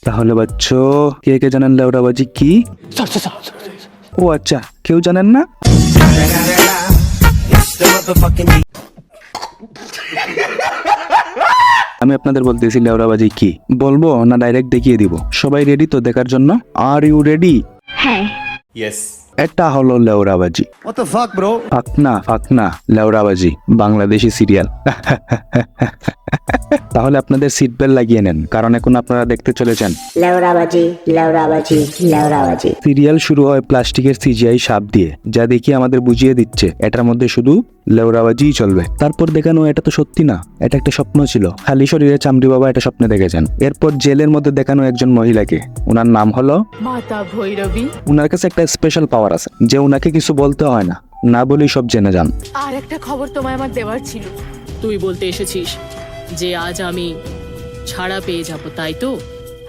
তাহলে বাচ্চো কে কে জানেন লেওড়াবাজি কি? ও আচ্ছা, কেউ জানেন না? আমি আপনাদের বলতেছি লেওড়াবাজি কি, বলবো না ডাইরেক্ট দেখিয়ে দিব? সবাই রেডি তো দেখার জন্য? Are you ready? হ্যাঁ। Yes. এটা হলো লেওড়াবাজি। What the fuck, bro? ফাকনা লেওড়াবাজি, বাংলাদেশি সিরিয়াল। তাহলে আপনাদের সিট বেল্ট লাগিয়ে নেন, কারণ এখন আপনারা দেখতে চলেছেন লেওড়াবাজি লেওড়াবাজি লেওড়াবাজি। সিরিয়াল শুরু হয় প্লাস্টিকের সিজিআই সাপ দিয়ে, যা দেখি আমাদের বুঝিয়ে দিচ্ছে এটার মধ্যে শুধু লেওড়াবাজিই চলবে। তারপর দেখানো এটা তো সত্যি না, এটা একটা স্বপ্ন ছিল। খালি শরীরে চামড়ি বাবা এটা স্বপ্নে দেখেছেন। এরপর জেলের মধ্যে দেখানো একজন মহিলাকে, ওনার নাম হলো মাতা ভৈরবী। উনার কাছে একটা স্পেশাল পাওয়ার আছে যে উনাকে কিছু বলতে হয় না, না বলেই সব জেনে যান। আর একটা খবর তোমায় আমার দেওয়ার ছিল। তুই বলতে এসেছিস যে আজ আমি ছাড়া পেয়ে যাব, তাই তো?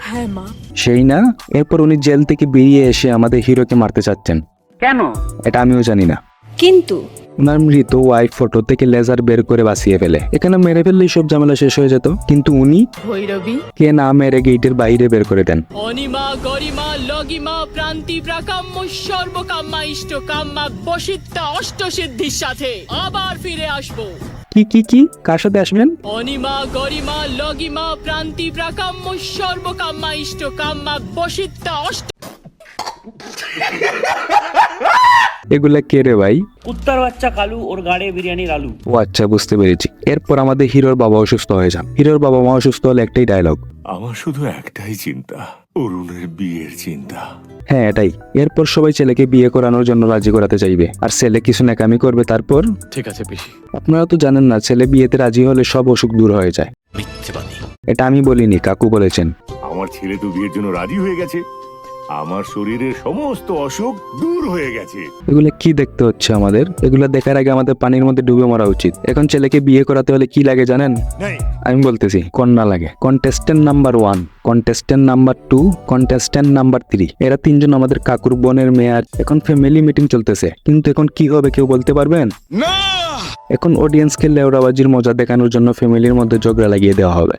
হ্যাঁ মা। সেই না? এরপর উনি জেল থেকে বেরিয়ে এসে আমাদের হিরোকে মারতে চাচ্ছেন। কেন? এটা আমিও জানি না। কিন্তু উনার মৃত ওয়াইফ ফটো থেকে লেজার বের করে বাঁচিয়ে ফেলে। এখানে মেরে ফেললেই সব ঝামেলা শেষ হয়ে যেত, কিন্তু উনি ভৈরবী কে না মেরে গেটের বাইরে বের করে দেন। অনিমা গরিমা লগিমা প্রান্তি প্রাকাম্য সর্বকাম্মা ইষ্টকাম্মা বসিত্তা অষ্টসিদ্ধির সাথে আবার ফিরে আসবো। কি কার সাথে আসবেন? অনিমা গরিমা লগিমা প্রান্তি প্রাকাম্য সর্বকাম্মা ইষ্টকাম্মা বসিত্তা অষ্ট। এগুলা কে রে ভাই? কুত্তার বাচ্চা কালু, ওর গাড়ে বিরিয়ানির আলু। ও আচ্ছা, বুঝতে পেরেছি। এরপর আমাদের হিরোর বাবা অসুস্থ হয়ে যান। হিরোর বাবা মা অসুস্থ হলে একটাই ডায়লগ, আমার শুধু একটাই চিন্তা, অরুণের বিয়ের চিন্তা। হ্যাঁ এটাই। এরপর সবাই ছেলেকে বিয়ে করানোর জন্য রাজি করাতে চাইবে, আর ছেলে কিছু ন্যাকামি করবে। তারপর ঠিক আছে পিসি। আপনারা তো জানেন না, ছেলে বিয়েতে রাজি হলে সব অসুখ দূর হয়ে যায়। মিথ্যেবাদী। এটা আমি বলিনি, কাকু বলেছেন। আমার ছেলে তো বিয়ের জন্য রাজি হয়ে গেছে, আমার শরীরের সমস্ত অসুখ দূর হয়ে গেছে। এগুলো কি দেখতে হচ্ছে আমাদের? এগুলো দেখার আগে আমাদের পানির মধ্যে ডুবে মরা উচিত। এখন ছেলেকে বিয়ে করাতে হলে কি লাগে জানেন? আমি বলতেছি, কন্যা লাগে। Contestant number 1, contestant number 2, contestant number 3, এরা তিনজন আমাদের কাকুর বোনের মেয়ে। আর এখন ফ্যামিলি মিটিং চলতেছে, কিন্তু এখন কি হবে কেউ বলতে পারবেন? এখন অডিয়েন্সকে লেওড়াবাজির মজা দেখানোর জন্য ফ্যামিলির মধ্যে ঝগড়া লাগিয়ে দেওয়া হবে।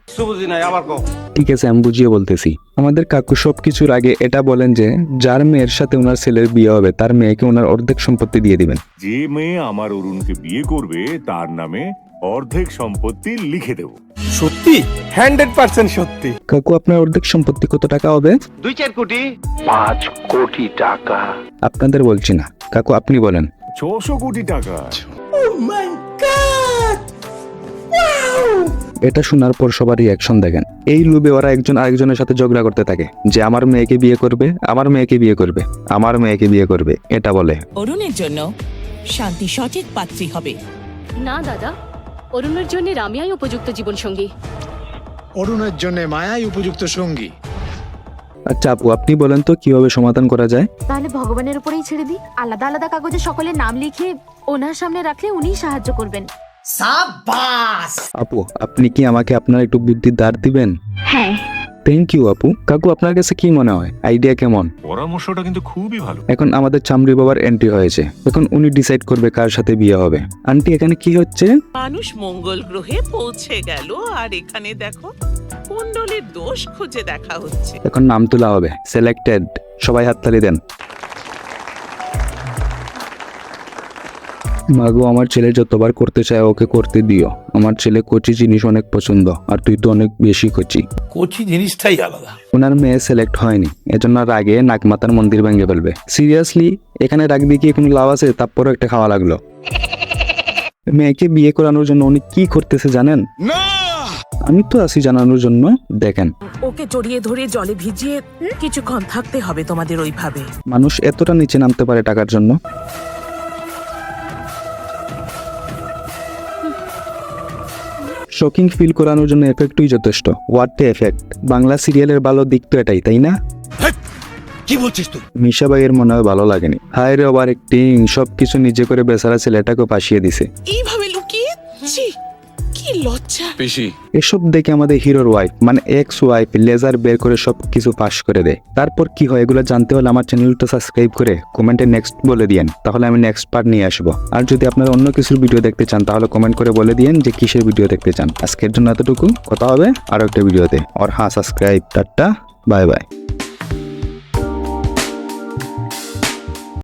ঠিক আছে, আমি বুঝিয়ে বলতেছি। আমাদের কাকু সবকিছুর আগে এটা বলেন যে যার মেয়ের সাথে ওনার ছেলের বিয়ে হবে তার মেয়েকে ওনার অর্ধেক সম্পত্তি দিয়ে দিবেন। যে মেয়ে আমার অরুণকে বিয়ে করবে তার নামে অর্ধেক সম্পত্তি লিখে দেব। সত্যি? 100% সত্যি। কাকু, আপনার অর্ধেক সম্পত্তি কত টাকা হবে? 2-4 কোটি। 5 কোটি টাকা। আপনাদের বলছি না, কাকু আপনি বলেন। 600 কোটি টাকা। এটা শোনার পর সবার রিয়াকশন দেখেন। এই লোভে ওরা একজন আরেকজনের সাথে ঝগড়া করতে থাকে যে আমার মেয়েকে বিয়ে করবে, আমার মেয়েকে বিয়ে করবে, আমার মেয়েকে বিয়ে করবে। এটা বলে অরুণের জন্য শান্তি সঠিক পাত্রী হবে। না দাদা, অরুণের জন্য রামিয়াই উপযুক্ত জীবনসঙ্গী। অরুণের জন্য মায়াই উপযুক্ত সঙ্গী। আচ্ছা আপু, আপনি বলেন তো কিভাবে সমাধান করা যায়? তাহলে ভগবানের উপরেই ছেড়ে দিই। আলাদা আলাদা কাগজে সকলের নাম লিখে ওনার সামনে রাখলে উনিই সাহায্য করবেন। আপু, আপনি কি আমাকে আপনার একটু বুদ্ধি ধার দিবেন? হ্যাঁ। থ্যাংক ইউ আপু। কাকু, আপনার কাছে কি মনে হয়, আইডিয়া কেমন? পরামর্শটা কিন্তু খুবই ভালো। এখন আমাদের চামড়ি বাবার এন্ট্রি হয়েছে। এখন উনি ডিসাইড করবে কার সাথে বিয়ে হবে। আন্টি, এখানে কি হচ্ছে? মানুষ মঙ্গল গ্রহে পৌঁছে গেল, আর এখানে দেখো কুণ্ডলীর দোষ খুঁজে দেখা হচ্ছে। এখন নাম তোলা হবে। সিলেক্টেড। সবাই হাততালি দেন। মাগো, আমার ছেলে যতবার করতে চায় ওকে করতে দিও। আমার ছেলে কচি জিনিস অনেক পছন্দ, আর তুই তো অনেক বেশি কচি। কচি জিনিসটাই আলাদা। ওনার মেয়ে সিলেক্ট হয়নি, এজন্য রাগে নাগমাতার মন্দির ভেঙে ফেলবে। সিরিয়াসলি, এখানে রাগ দিয়ে কি কোনো লাভ আছে? তারপরও একটা খাওয়া লাগলো। মেয়েকে বিয়ে করানোর জন্য উনি কি করতেছে জানেন? আমি তো আছি জানানোর জন্য। দেখেন, ওকে জড়িয়ে ধরে জলে ভিজিয়ে কিছুক্ষণ থাকতে হবে তোমাদের ওইভাবে। মানুষ এতটা নিচে নামতে পারে টাকার জন্য? শকিং ফিল করানোর জন্য এফেক্টই যথেষ্ট। What a effect! বাংলা সিরিয়ালের ভালো দিক তো এটাই, তাই না? কি বলছিস তুই? মিশা ভাইয়ের মনে হয় ভালো লাগেনি। হায় রে, ওভার অ্যাক্টিং। সবকিছু নিজে করে বেচারা ছেলেটাকে ফাঁসিয়ে দিছে। এইভাবে লুকিয়ে কি লজ্জা। পিসি। এসব দেখে আমাদের হিরোর ওয়াইফ মানে এক্স ওয়াইফ লেজার বের করে সবকিছু পাস করে দেয়। তারপর কি হয় এগুলো জানতে হলে আমার চ্যানেলটা সাবস্ক্রাইব করে কমেন্টে নেক্সট বলে দিয়েন, তাহলে আমি নেক্সট পার্ট নিয়ে আসবো। আর যদি আপনারা অন্য কিছুর ভিডিও দেখতে চান তাহলে কমেন্ট করে বলে দিয়েন যে কিসের ভিডিও দেখতে চান। আজকের জন্য এতটুকু, কথা হবে আরো একটা ভিডিওতে। আর হ্যাঁ, সাবস্ক্রাইব। টাটা। Bye bye.